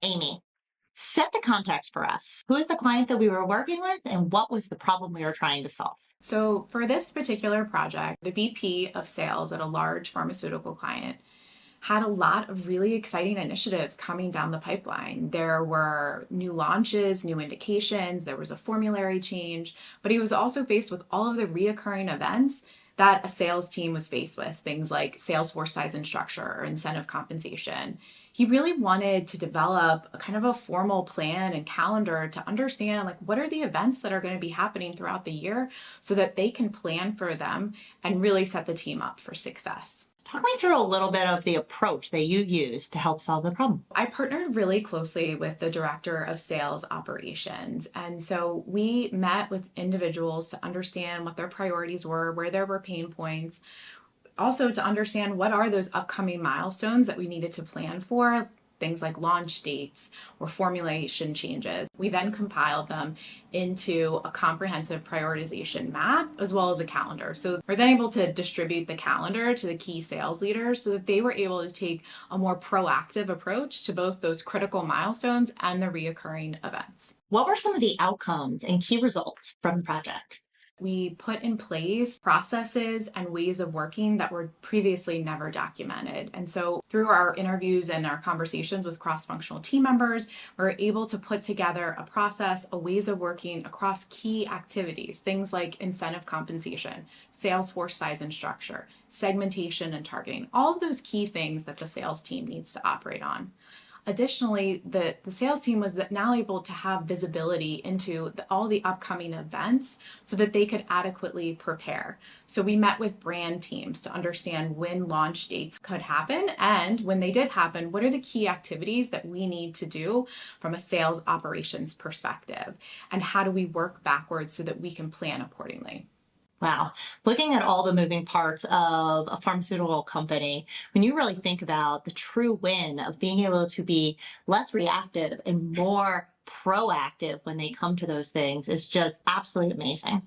Amy, set the context for us. Who is the client that we were working with and what was the problem we were trying to solve? So, for this particular project, the VP of sales at a large pharmaceutical client had a lot of really exciting initiatives coming down the pipeline. There were new launches, new indications, there was a formulary change, but he was also faced with all of the reoccurring events that a sales team was faced with, things like sales force size and structure or incentive compensation. He really wanted to develop a kind of a formal plan and calendar to understand like what are the events that are going to be happening throughout the year so that they can plan for them and really set the team up for success. Talk me through a little bit of the approach that you used to help solve the problem. I partnered really closely with the director of sales operations. And so we met with individuals to understand what their priorities were, where there were pain points, also to understand what are those upcoming milestones that we needed to plan for, things like launch dates or formulation changes. We then compiled them into a comprehensive prioritization map as well as a calendar. So we're then able to distribute the calendar to the key sales leaders so that they were able to take a more proactive approach to both those critical milestones and the reoccurring events. What were some of the outcomes and key results from the project? We put in place processes and ways of working that were previously never documented. And so through our interviews and our conversations with cross-functional team members, we're able to put together a process, a ways of working across key activities, things like incentive compensation, sales force size and structure, segmentation and targeting, all of those key things that the sales team needs to operate on. Additionally, the sales team was now able to have visibility into all the upcoming events so that they could adequately prepare. So we met with brand teams to understand when launch dates could happen, and when they did happen, what are the key activities that we need to do from a sales operations perspective, and how do we work backwards so that we can plan accordingly. Wow. Looking at all the moving parts of a pharmaceutical company, when you really think about the true win of being able to be less reactive and more proactive when they come to those things, is just absolutely amazing.